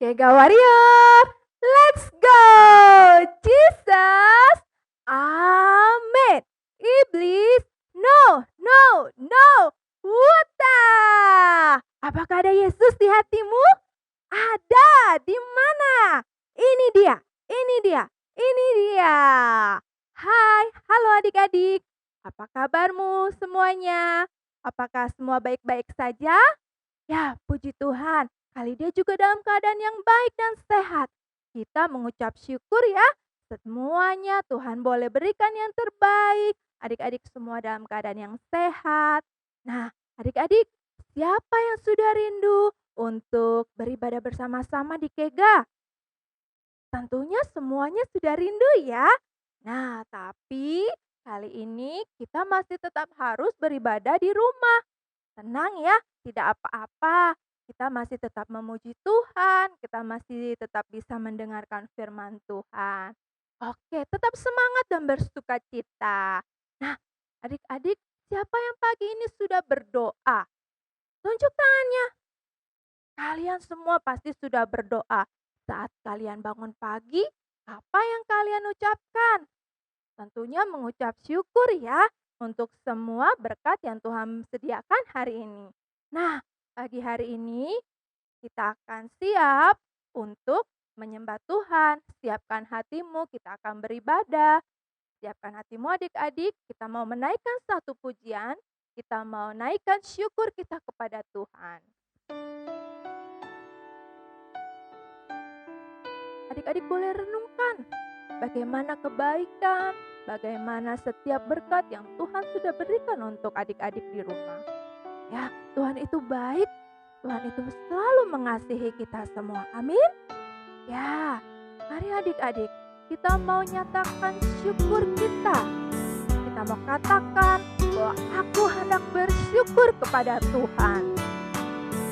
Kega Warrior, let's go! Jesus, amin. Iblis, no, no, no. Wuta! Apakah ada Yesus di hatimu? Ada, di mana? Ini dia, ini dia, ini dia. Hai, halo adik-adik. Apa kabarmu semuanya? Apakah semua baik-baik saja? Ya, puji Tuhan. Kali dia juga dalam keadaan yang baik dan sehat. Kita mengucap syukur ya. Semuanya Tuhan boleh berikan yang terbaik. Adik-adik semua dalam keadaan yang sehat. Nah, adik-adik, siapa yang sudah rindu untuk beribadah bersama-sama di Kega? Tentunya semuanya sudah rindu ya. Nah, tapi kali ini kita masih tetap harus beribadah di rumah. Tenang ya, tidak apa-apa. Kita masih tetap memuji Tuhan, kita masih tetap bisa mendengarkan firman Tuhan. Oke, tetap semangat dan bersukacita. Nah, adik-adik, siapa yang pagi ini sudah berdoa? Tunjuk tangannya. Kalian semua pasti sudah berdoa. Saat kalian bangun pagi, apa yang kalian ucapkan? Tentunya mengucap syukur ya untuk semua berkat yang Tuhan sediakan hari ini. Nah, pagi hari ini kita akan siap untuk menyembah Tuhan. Siapkan hatimu, kita akan beribadah. Siapkan hatimu adik-adik, kita mau menaikkan satu pujian. Kita mau naikkan syukur kita kepada Tuhan. Adik-adik boleh renungkan bagaimana kebaikan, bagaimana setiap berkat yang Tuhan sudah berikan untuk adik-adik di rumah. Ya, Tuhan itu baik, Tuhan itu selalu mengasihi kita semua. Amin. Ya, mari adik-adik, kita mau nyatakan syukur kita. Kita mau katakan bahwa aku hendak bersyukur kepada Tuhan.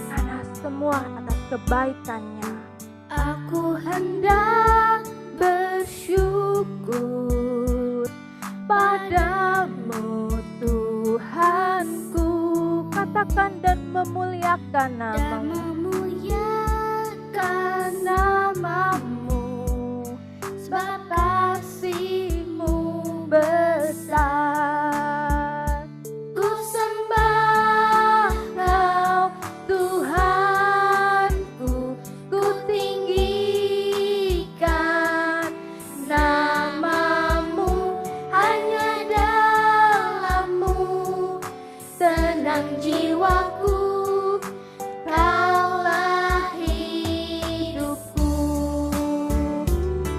Karena semua atas kebaikannya. Aku hendak bersyukur padamu Tuhanku, Katakan dan memuliakan dan namamu. memuliakan namamu, sebab kasih-Mu besar. Ku sembah Kau Tuhanku, ku tinggikan namamu, hanya dalam-Mu tenang jiwaku, Kaulah hidupku.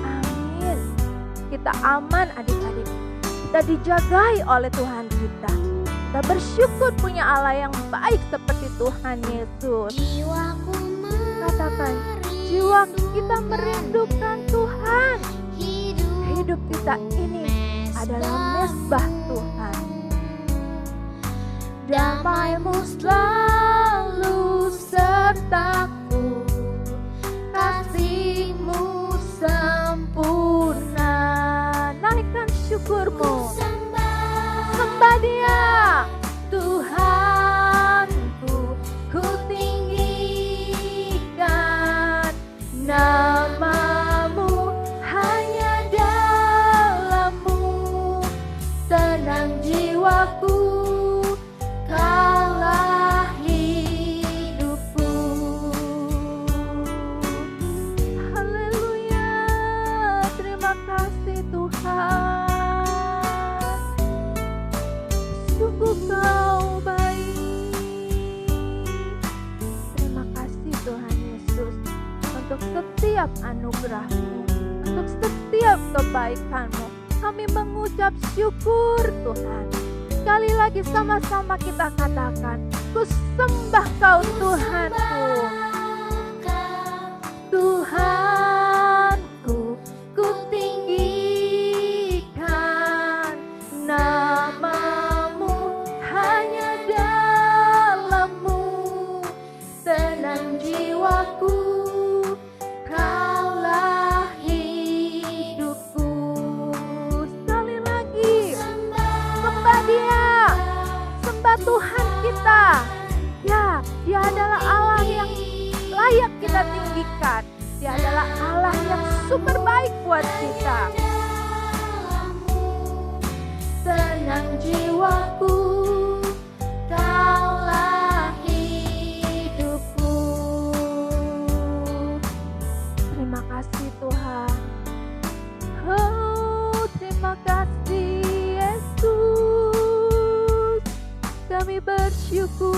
Amin. Kita aman adik-adik. Kita dijagai oleh Tuhan kita. Kita bersyukur punya Allah yang baik seperti Tuhan Yesus. Jiwaku Katakan, jiwa kita merindukan Tuhan. Hidup kita ini adalah mesbah Tuhan. Damai-Mu selalu sertaku, kasih-Mu sempurna. Naikkan syukurmu. Sembah Sembah Dia. Tuhanku, ku tinggikan namamu, hanya dalam-Mu tenang jiwaku, Kaulah hidupku. Haleluya. Terima kasih Tuhan. Sungguh Kau baik. Terima kasih Tuhan Yesus untuk setiap anugerah-Mu, untuk setiap kebaikan-Mu. Kami mengucap syukur Tuhan. Sekali lagi sama-sama kita katakan, ku sembah Kau Tuhanku. Tuhanku, ku tinggikan namamu, hanya dalam-Mu tenang jiwaku, Kaulah hidupku. Sekali lagi, sembah Dia, sembah Tuhan kita. Ya, Dia adalah Allah yang layak kita tinggikan. super baik buat kita. Tenang jiwaku, kaulah hidupku. Terima kasih Tuhan. Oh, terima kasih Yesus. Kami bersyukur.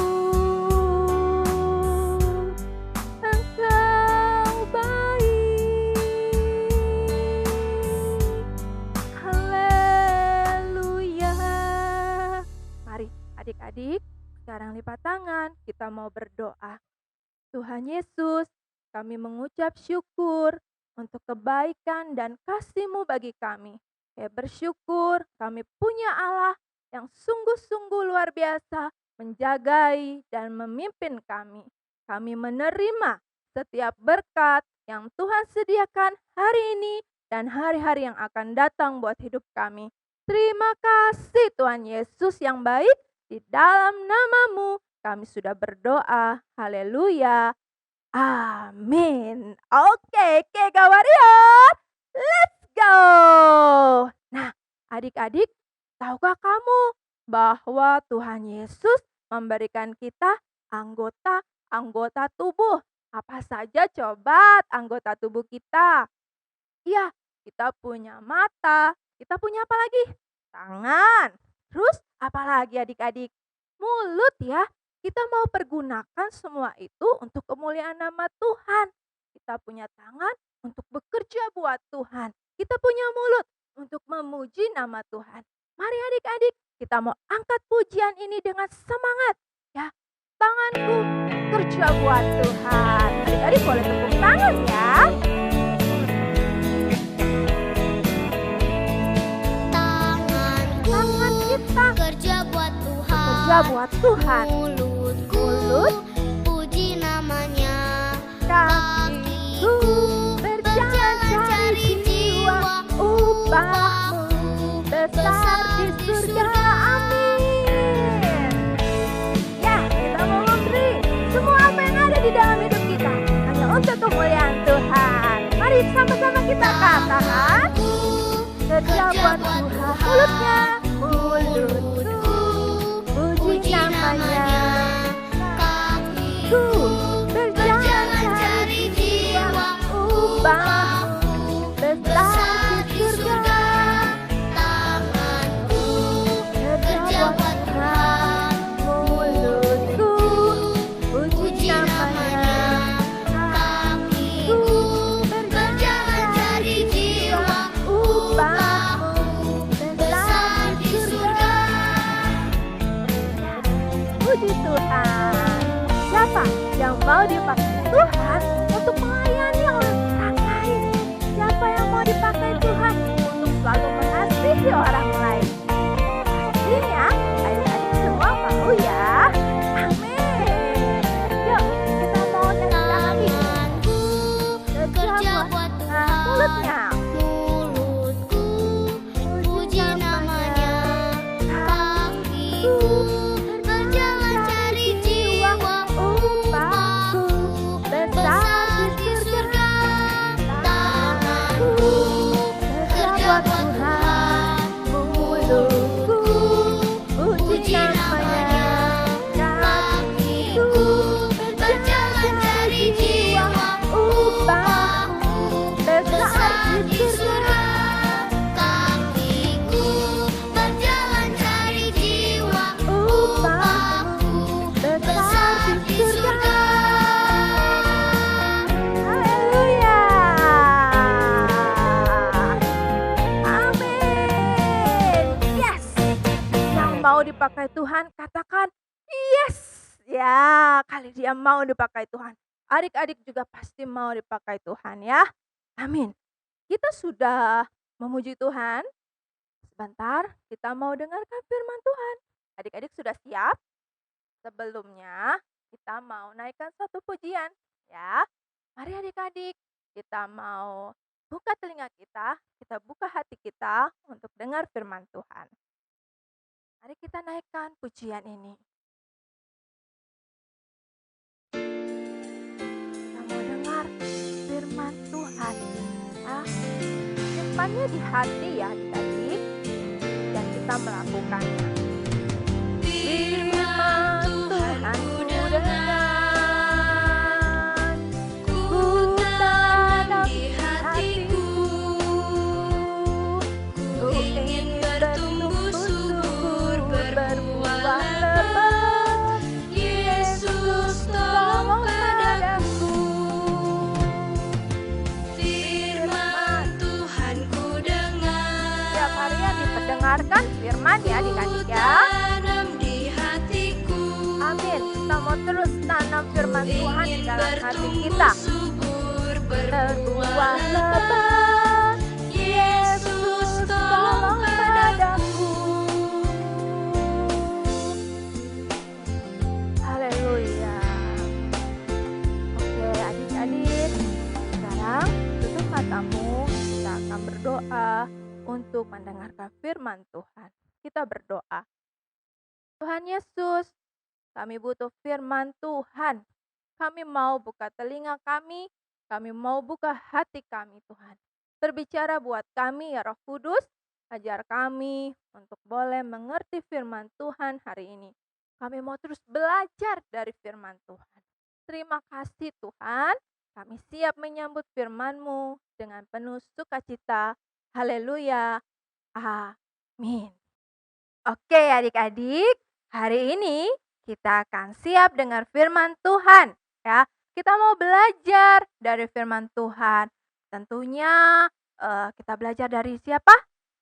Engkau baik. Haleluya. Mari adik-adik, sekarang lipat tangan. Kita mau berdoa. Tuhan Yesus, kami mengucap syukur untuk kebaikan dan kasih-Mu bagi kami. Kami bersyukur kami punya Allah yang sungguh-sungguh luar biasa menjagai dan memimpin kami. Kami menerima setiap berkat yang Tuhan sediakan hari ini dan hari-hari yang akan datang buat hidup kami. Terima kasih Tuhan Yesus yang baik, di dalam nama-Mu kami sudah berdoa. Haleluya. Amin. Oke, Kega Warrior. Let's go. Nah, adik-adik, tahukah kamu bahwa Tuhan Yesus memberikan kita anggota tubuh? Apa saja coba anggota tubuh kita? Iya, kita punya mata. Kita punya apa lagi? Tangan. Terus apa lagi adik-adik? Mulut ya. Kita mau pergunakan semua itu untuk kemuliaan nama Tuhan. Kita punya tangan untuk bekerja buat Tuhan. Kita punya mulut untuk memuji nama Tuhan. Mari adik-adik, kita mau angkat pujian ini dengan semangat. Ya, tanganku kerja buat Tuhan. Adik-adik boleh tepuk tangan ya. Tangan kita Kerja buat Tuhan. kerja buat Tuhan. Mulutku puji namanya. Kakiku berjalan cari jiwa, upahmu besar di surga. Amin. Ya, kita mau memberi semua apa yang ada di dalam hidup kita hanya untuk kemuliaan Tuhan. Mari sama-sama kita katakan, kerja buat Tuhan. Mulutku puji namanya. Kakiku berjalan cari jiwa, upahmu besar di surga. Tanganku Kerja buat Tuhan. Mulutku puji namanya. Kakiku berjalan cari jiwa, upahmu besar di surga. Puji Tuhan. Siapa yang mau dipakai Tuhan untuk melayani orang lain? Siapa yang mau dipakai Tuhan untuk selalu mengasihi orang lain? Pastinya adik-adik semua mau ya. Amin. Yuk, kita mau nyanyi lagi. kerja buat Nah, mulutnya. mulutku puji namanya. Kakiku berjalan cari jiwa, upahku besar di surga. tanganku Kerja buat Tuhan. Mulutku puji namanya. Kakiku berjalan cari jiwa, upahmu besar di surga. kakiku berjalan cari jiwa, Upahmu besar di surga. Haleluya. Amin. Yes. Yang mau dipakai Tuhan katakan yes. Ya, kali dia mau dipakai Tuhan. Adik-adik juga pasti mau dipakai Tuhan ya. Amin. Kita sudah memuji Tuhan. Sebentar, kita mau dengarkan firman Tuhan. Adik-adik sudah siap? Sebelumnya, kita mau naikkan satu pujian ya. Mari adik-adik, kita mau buka telinga kita buka hati kita untuk dengar firman Tuhan. Mari kita naikkan pujian ini. Kita mau dengar firman Tuhan. Ah, firman-Nya di hati ya adik-adik, dan kita melakukannya. Firman Tuhan ku dengar, ku tanam di hatiku, ku ingin bertumbuh subur, berbuah lebat. Yesus tolong padaku. Firman Tuhan ku dengar. Setiap harian diperdengarkan firman ya adik-adik ya. Tanam di hatiku. Amin. Kita mau terus tanam firman Tuhan di dalam hati kita. Subur Berbuah lebat. Yesus tolong padaku. Haleluya. Oke adik-adik, sekarang tutup matamu. Kita akan berdoa untuk mendengarkan firman Tuhan. Kita berdoa. Tuhan Yesus, kami butuh firman Tuhan. Kami mau buka telinga kami mau buka hati kami Tuhan. Berbicara buat kami ya Roh Kudus, ajar kami untuk boleh mengerti firman Tuhan hari ini. Kami mau terus belajar dari firman Tuhan. Terima kasih Tuhan, kami siap menyambut firman-Mu dengan penuh sukacita. Haleluya. Amin. Oke adik-adik, hari ini kita akan siap dengar firman Tuhan ya. Kita mau belajar dari firman Tuhan. Tentunya kita belajar dari siapa?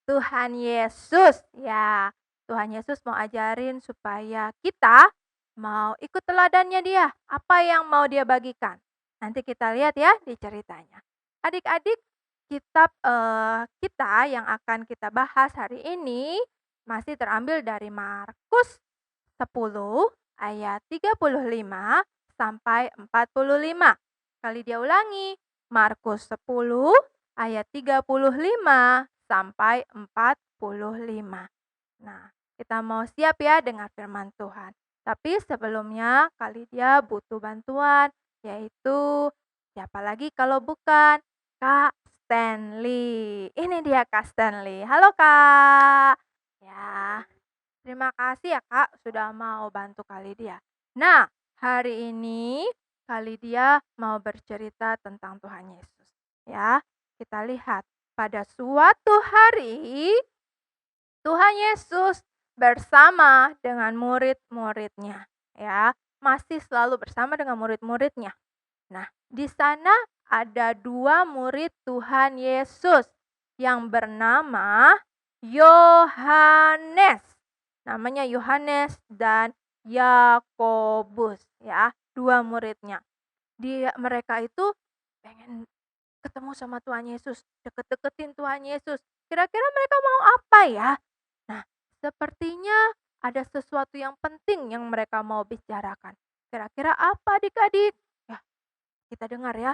Tuhan Yesus ya. Tuhan Yesus mau ajarin supaya kita mau ikut teladannya dia. Apa yang mau dia bagikan? Nanti kita lihat ya di ceritanya. Adik-adik, kitab kita yang akan kita bahas hari ini masih terambil dari Markus 10 ayat 35 sampai 45. Kali dia ulangi, Markus 10 ayat 35 sampai 45. Nah, kita mau siap ya dengan firman Tuhan. Tapi sebelumnya kali dia butuh bantuan, yaitu siapa lagi kalau bukan Kak Stanley. Ini dia Kak Stanley. Halo Kak. Ya, terima kasih ya Kak sudah mau bantu kali dia. Nah, hari ini kali dia mau bercerita tentang Tuhan Yesus. Ya, kita lihat pada suatu hari Tuhan Yesus bersama dengan murid-muridnya. Ya, masih selalu bersama dengan murid-muridnya. Nah, di sana ada 2 murid Tuhan Yesus yang bernama Yohanes. Namanya Yohanes dan Yakobus ya, 2 muridnya. Mereka itu pengen ketemu sama Tuhan Yesus, deket-deketin Tuhan Yesus. Kira-kira mereka mau apa ya? Nah, sepertinya ada sesuatu yang penting yang mereka mau bicarakan. Kira-kira apa adik-adik? Ya, kita dengar ya.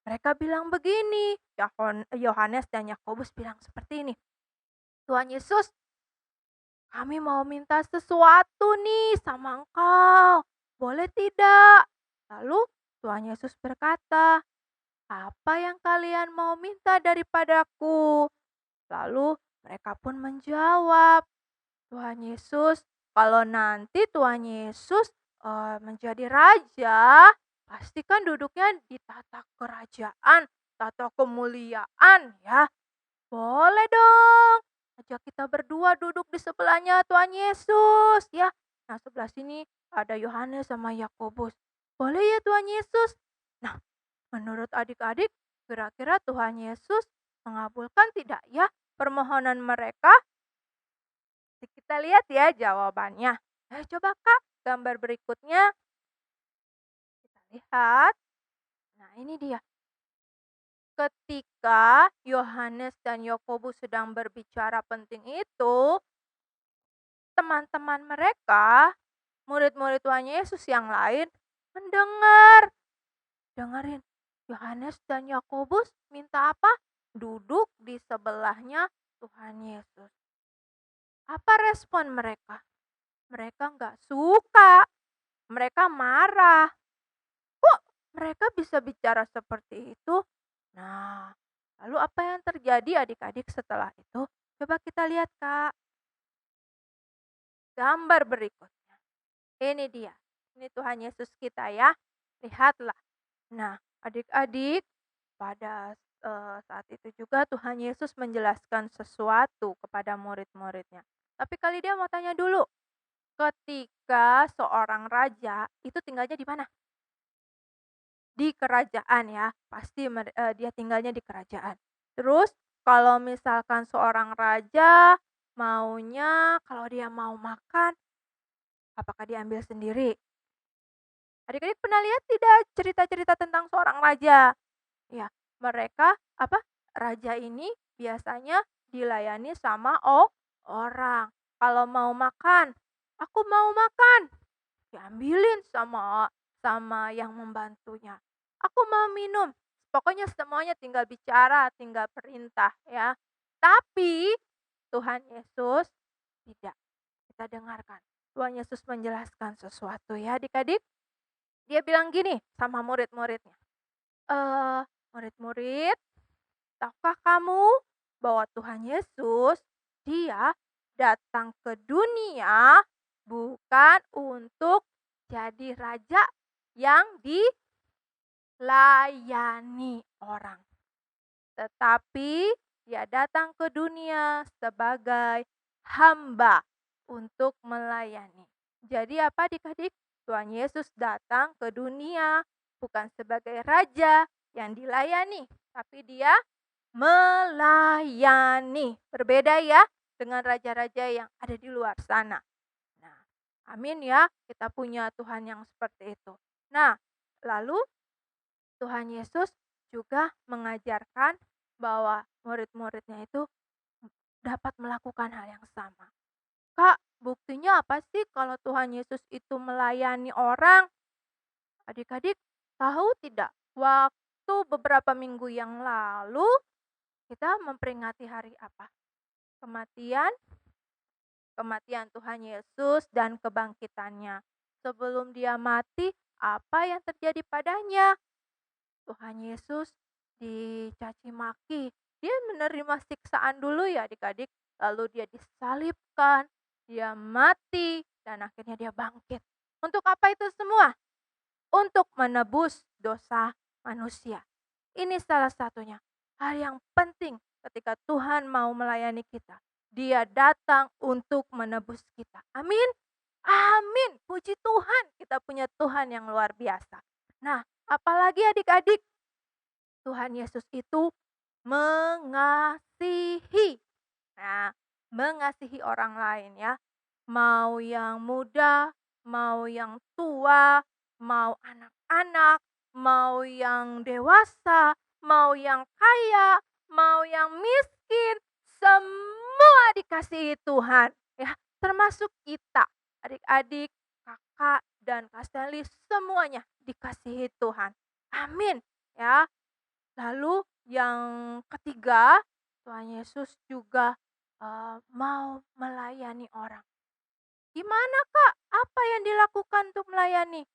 Mereka bilang begini, Yohanes dan Yakobus bilang seperti ini. Tuhan Yesus, kami mau minta sesuatu nih sama Engkau. Boleh tidak? Lalu Tuhan Yesus berkata, apa yang kalian mau minta daripadaku? Lalu mereka pun menjawab, Tuhan Yesus, kalau nanti Tuhan Yesus menjadi raja, pasti kan duduknya di tata kerajaan, tata kemuliaan ya. Boleh dong, ajak kita berdua duduk di sebelahnya Tuhan Yesus ya. Nah, sebelah sini ada Yohanes sama Yakobus. Boleh ya Tuhan Yesus? Nah, menurut adik-adik, kira-kira Tuhan Yesus mengabulkan tidak ya permohonan mereka? Kita lihat ya jawabannya. Coba Kak, gambar berikutnya. Kita lihat. Nah, ini dia. Ketika Yohanes dan Yakobus sedang berbicara penting itu, teman-teman mereka, murid-murid Tuhan Yesus yang lain, mendengar. Dengerin, Yohanes dan Yakobus minta apa? Duduk di sebelahnya Tuhan Yesus. Apa respon mereka? Mereka nggak suka. Mereka marah. Kok mereka bisa bicara seperti itu? Nah, Lalu apa yang terjadi adik-adik setelah itu? Coba kita lihat Kak, gambar berikutnya. Ini dia, ini Tuhan Yesus kita ya, lihatlah. Nah, adik-adik, pada, saat itu juga Tuhan Yesus menjelaskan sesuatu kepada murid-muridnya. Tapi kali dia mau tanya dulu, ketika seorang raja itu tinggalnya di mana? Di kerajaan ya, pasti dia tinggalnya di kerajaan. Terus kalau misalkan seorang raja maunya kalau dia mau makan, apakah diambil sendiri? Adik-adik pernah lihat tidak cerita-cerita tentang seorang raja? Ya, mereka apa, raja ini biasanya dilayani sama orang. Kalau mau makan, "Aku mau makan." Diambilin sama sama yang membantunya. "Aku mau minum." Pokoknya semuanya tinggal bicara, tinggal perintah ya. Tapi Tuhan Yesus tidak. Kita dengarkan. Tuhan Yesus menjelaskan sesuatu ya adik-adik. Dia bilang gini sama murid-muridnya, "Murid-murid, tahukah kamu bahwa Tuhan Yesus, Dia datang ke dunia bukan untuk jadi raja yang dilayani orang, tetapi Dia datang ke dunia sebagai hamba untuk melayani." Jadi apa adik-adik? Tuhan Yesus datang ke dunia bukan sebagai raja yang dilayani, tapi Dia melayani. Berbeda ya dengan raja-raja yang ada di luar sana. Nah, amin ya, kita punya Tuhan yang seperti itu. Nah, lalu Tuhan Yesus juga mengajarkan bahwa murid-muridnya itu dapat melakukan hal yang sama. Kak, buktinya apa sih kalau Tuhan Yesus itu melayani orang? Adik-adik tahu tidak? Waktu beberapa minggu yang lalu kita memperingati hari apa? Kematian, kematian Tuhan Yesus dan kebangkitannya. Sebelum dia mati, apa yang terjadi padanya? Tuhan Yesus dicaci maki. Dia menerima siksaan dulu ya adik-adik. Lalu dia disalibkan, dia mati, dan akhirnya dia bangkit. Untuk apa itu semua? Untuk menebus dosa manusia. Ini salah satunya. Hal yang penting ketika Tuhan mau melayani kita. Dia datang untuk menebus kita. Amin. Amin. Puji Tuhan, kita punya Tuhan yang luar biasa. Nah, apalagi adik-adik, Tuhan Yesus itu mengasihi. Nah, mengasihi orang lain ya. Mau yang muda, mau yang tua, mau anak-anak, mau yang dewasa, mau yang kaya, mau yang miskin, semua dikasihi Tuhan ya, termasuk kita, adik-adik, kakak dan Kak Stanley semuanya dikasihi Tuhan. Amin ya. Lalu yang ketiga, Tuhan Yesus juga mau melayani orang. Gimana Kak? Apa yang dilakukan untuk melayani?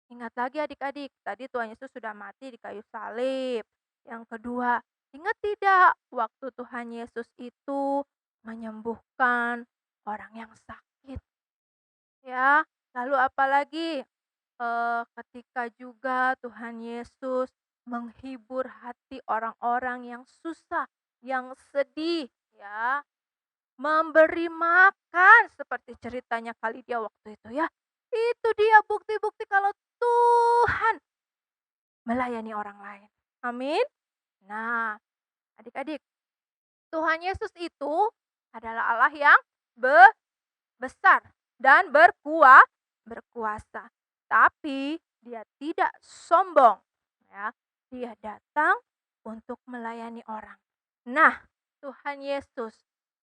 Ingat lagi adik-adik, tadi Tuhan Yesus sudah mati di kayu salib. Yang kedua, ingat tidak waktu Tuhan Yesus itu menyembuhkan orang yang sakit? Ya, lalu apalagi ketika juga Tuhan Yesus menghibur hati orang-orang yang susah, yang sedih, ya, memberi makan seperti ceritanya kali dia waktu itu ya. Itu dia bukti-bukti kalau Tuhan melayani orang lain. Amin. Nah, adik-adik, Tuhan Yesus itu adalah Allah yang besar dan berkuasa. Tapi dia tidak sombong, ya. Dia datang untuk melayani orang. Nah, Tuhan Yesus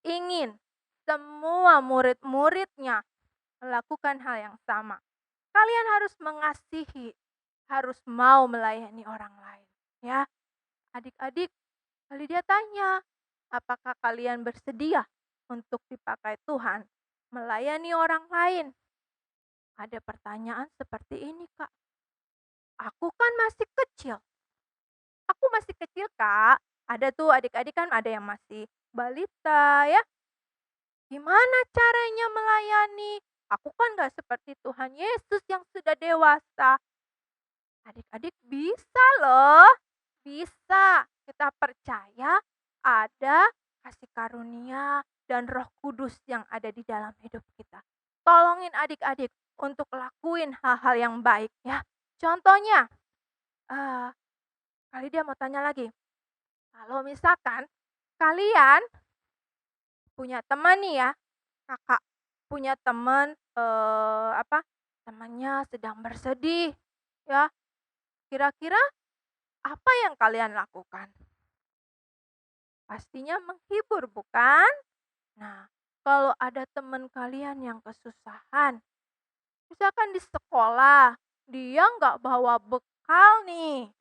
ingin semua murid-muridnya melakukan hal yang sama. Kalian harus mengasihi, harus mau melayani orang lain, ya. Adik-adik, kali dia tanya, apakah kalian bersedia untuk dipakai Tuhan melayani orang lain? Ada pertanyaan seperti ini, Kak. Aku kan masih kecil. Aku masih kecil, Kak. Ada tuh adik-adik kan ada yang masih balita ya, gimana caranya melayani? Aku kan gak seperti Tuhan Yesus yang sudah dewasa. Adik-adik bisa loh, bisa. Kita percaya ada kasih karunia dan Roh Kudus yang ada di dalam hidup kita. Tolongin adik-adik untuk lakuin hal-hal yang baik ya. Contohnya, eh, kali dia mau tanya lagi, kalau misalkan kalian punya teman nih ya, kakak punya teman temannya sedang bersedih ya. Kira-kira apa yang kalian lakukan? Pastinya menghibur, bukan? Nah, kalau ada teman kalian yang kesusahan, misalkan di sekolah, dia nggak bawa bekal nih,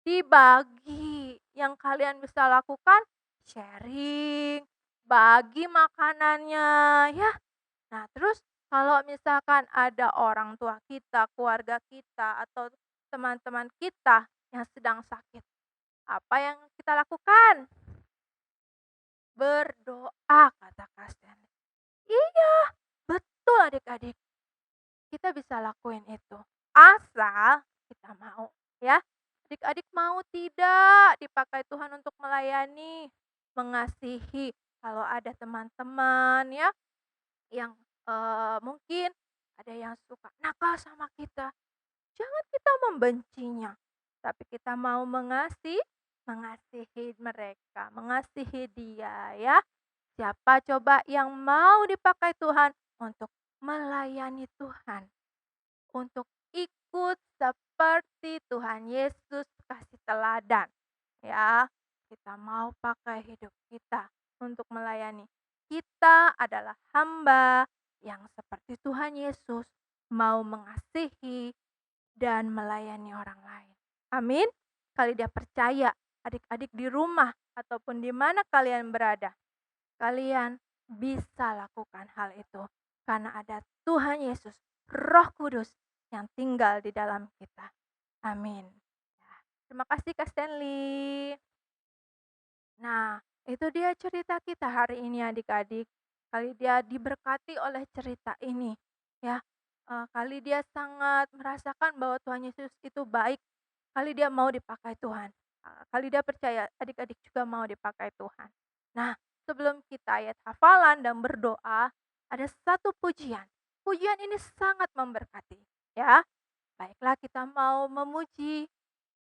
dibagi. Yang kalian bisa lakukan, sharing, bagi makanannya, ya. Nah, terus kalau misalkan ada orang tua kita, keluarga kita, atau teman-teman kita yang sedang sakit, apa yang kita lakukan? Berdoa, kata Kasten. Iya, betul adik-adik. Kita bisa lakuin itu. Asal kita mau, ya. Adik-adik mau tidak dipakai Tuhan untuk melayani, mengasihi. Kalau ada teman-teman ya yang mungkin ada yang suka nakal sama kita, jangan kita membencinya, tapi kita mau mengasihi mereka, mengasihi dia ya. Siapa coba yang mau dipakai Tuhan untuk melayani Tuhan, untuk ikut seperti Tuhan Yesus kasih teladan ya. Kita mau pakai hidup kita untuk melayani. Kita adalah hamba yang seperti Tuhan Yesus, mau mengasihi dan melayani orang lain. Amin. Kali dia percaya, adik-adik di rumah ataupun di mana kalian berada, kalian bisa lakukan hal itu karena ada Tuhan Yesus, Roh Kudus yang tinggal di dalam kita. Amin. Terima kasih Kak Stanley. Nah, itu dia cerita kita hari ini adik-adik. Kali dia diberkati oleh cerita ini ya. Kali dia sangat merasakan bahwa Tuhan Yesus itu baik. Kali dia mau dipakai Tuhan. Kali dia percaya adik-adik juga mau dipakai Tuhan. Nah, sebelum kita ayat hafalan dan berdoa, ada satu pujian. Pujian ini sangat memberkati ya. Baiklah, kita mau memuji,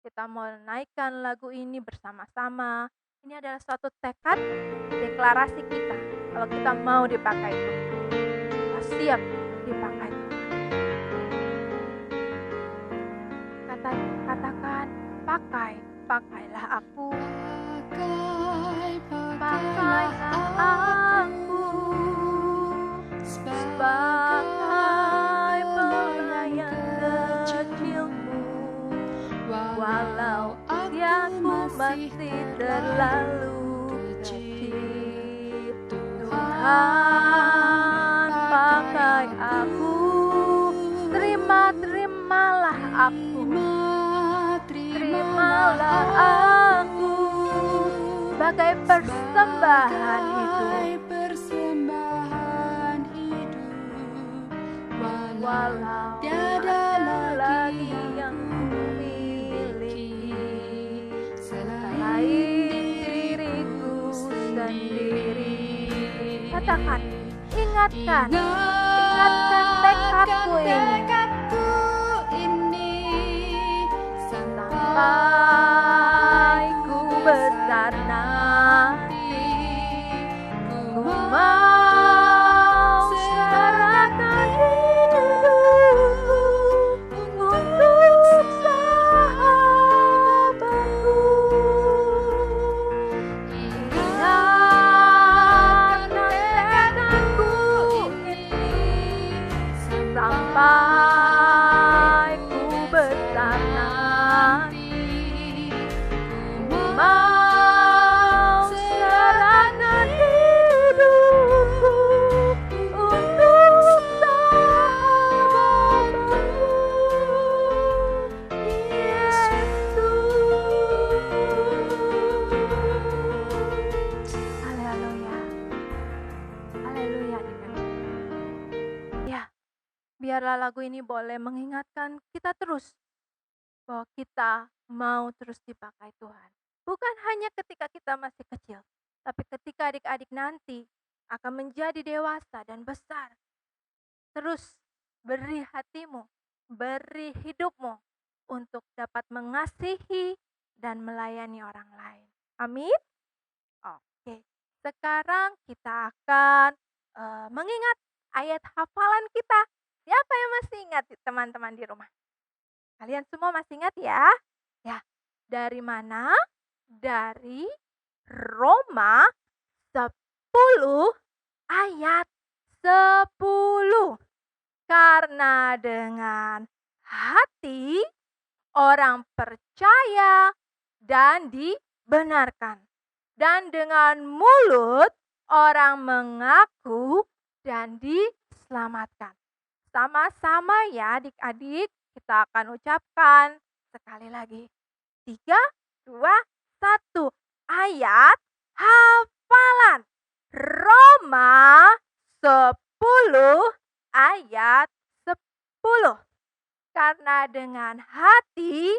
kita mau naikkan lagu ini bersama-sama. Ini adalah suatu tekad, deklarasi kita. Kalau kita mau dipakai Tuhan, kita siap dipakai Tuhan. Katakan, pakailah aku. Pakailah aku sebagai pelayan kecilmu. Walau usiaku masih terlalu kecil, Tuhan pakai aku. Terimalah aku. Terimalah aku sebagai persembahan hidup. Walau tiada lagi yang kumiliki selain diriku sendiri. Katakan, ingatkan tekadku ini sampai ku besar nanti. Ku mau serahkan hidupku untuk sahabatku. Ingatkan tekadku ini sampai ku besar nanti. Ku mau serahkan hidupku untuk sahabatku, Yesus. Biarlah lagu ini boleh mengingatkan kita terus bahwa kita mau terus dipakai Tuhan. Bukan hanya ketika kita masih kecil, tapi ketika adik-adik nanti akan menjadi dewasa dan besar. Terus beri hatimu, beri hidupmu untuk dapat mengasihi dan melayani orang lain. Amin. Oke, sekarang kita akan mengingat ayat hafalan kita. Siapa yang masih ingat teman-teman di rumah? Kalian semua masih ingat ya? Ya, dari mana? Dari Roma 10 ayat 10. Karena dengan hati orang percaya dan dibenarkan. Dan dengan mulut orang mengaku dan diselamatkan. Sama-sama ya adik-adik, kita akan ucapkan sekali lagi. 3, 2, 1. Ayat hafalan. Roma 10 ayat 10. Karena dengan hati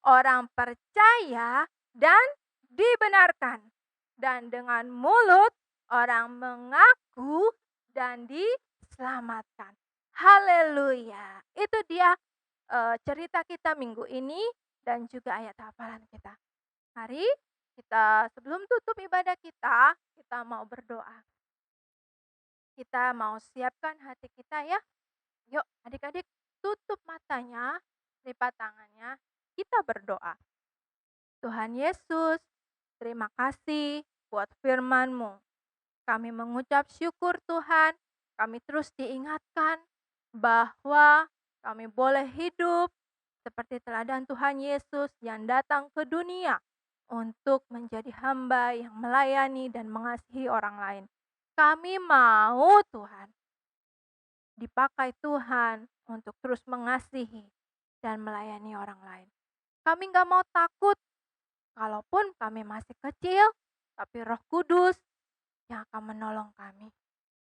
orang percaya dan dibenarkan. Dan dengan mulut orang mengaku dan diselamatkan. Haleluya. Itu dia cerita kita minggu ini dan juga ayat hafalan kita. Mari kita sebelum tutup ibadah kita mau berdoa. Kita mau siapkan hati kita ya. Yuk adik-adik tutup matanya, lipat tangannya, kita berdoa. Tuhan Yesus, terima kasih buat firman-Mu. Kami mengucap syukur Tuhan, kami terus diingatkan bahwa kami boleh hidup seperti teladan Tuhan Yesus yang datang ke dunia untuk menjadi hamba yang melayani dan mengasihi orang lain. Kami mau Tuhan dipakai Tuhan untuk terus mengasihi dan melayani orang lain. Kami gak mau takut, kalaupun kami masih kecil, tapi Roh Kudus yang akan menolong kami.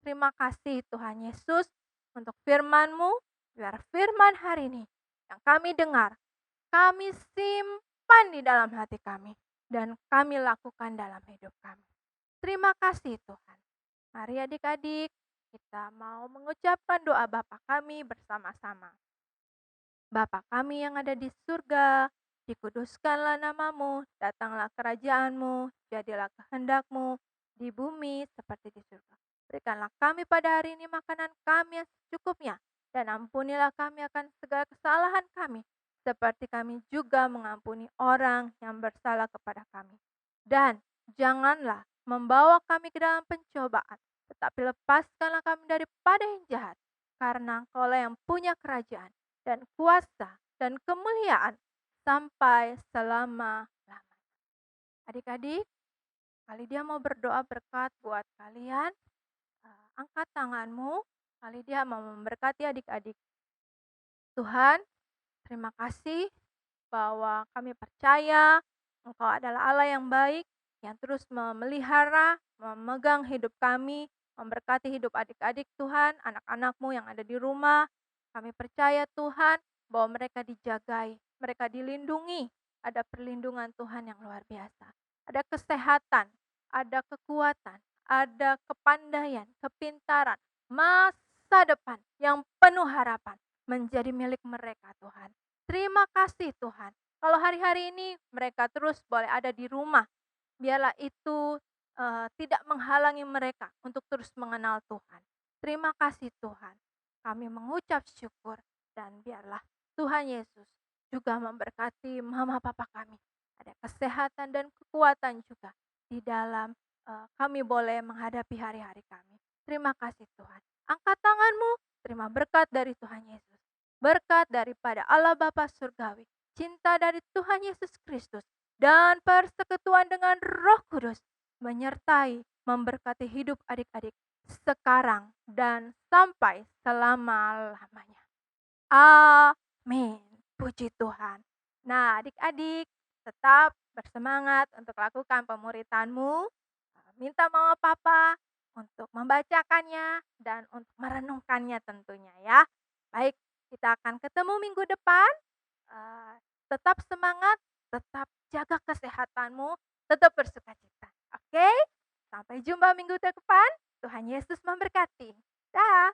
Terima kasih Tuhan Yesus untuk firman-Mu, biar firman hari ini yang kami dengar, kami simpan di dalam hati kami, dan kami lakukan dalam hidup kami. Terima kasih Tuhan. Mari adik-adik, kita mau mengucapkan doa Bapa kami bersama-sama. Bapa kami yang ada di surga, dikuduskanlah namamu, datanglah kerajaanmu, jadilah kehendakmu di bumi seperti di surga. Berikanlah kami pada hari ini makanan kami yang secukupnya, dan ampunilah kami akan segala kesalahan kami, seperti kami juga mengampuni orang yang bersalah kepada kami. Dan janganlah membawa kami ke dalam pencobaan, tetapi lepaskanlah kami daripada yang jahat, karena Engkaulah yang punya kerajaan dan kuasa dan kemuliaan sampai selama-lamanya. Adik-adik, kali dia mau berdoa berkat buat kalian, angkat tanganmu, kali dia mau memberkati adik-adik. Tuhan, terima kasih bahwa kami percaya Engkau adalah Allah yang baik, yang terus memelihara, memegang hidup kami, memberkati hidup adik-adik Tuhan, anak-anak-Mu yang ada di rumah. Kami percaya Tuhan bahwa mereka dijagai, mereka dilindungi, ada perlindungan Tuhan yang luar biasa. Ada kesehatan, ada kekuatan, ada kepandaian, kepintaran, masa depan yang penuh harapan menjadi milik mereka Tuhan. Terima kasih Tuhan. Kalau hari-hari ini mereka terus boleh ada di rumah, biarlah itu tidak menghalangi mereka untuk terus mengenal Tuhan. Terima kasih Tuhan. Kami mengucap syukur dan biarlah Tuhan Yesus juga memberkati mama papa kami. Ada kesehatan dan kekuatan juga di dalam kami boleh menghadapi hari-hari kami. Terima kasih Tuhan. Angkat tanganmu, terima berkat dari Tuhan Yesus. Berkat daripada Allah Bapa Surgawi, cinta dari Tuhan Yesus Kristus, dan persekutuan dengan Roh Kudus menyertai, memberkati hidup adik-adik sekarang dan sampai selama-lamanya. Amin. Puji Tuhan. Nah, adik-adik tetap bersemangat untuk lakukan pemuritanmu. Minta mama papa untuk membacakannya dan untuk merenungkannya tentunya ya. Baik, kita akan ketemu minggu depan. Tetap semangat, tetap jaga kesehatanmu, tetap bersukacita. Oke? Sampai jumpa minggu depan. Tuhan Yesus memberkati. Dah.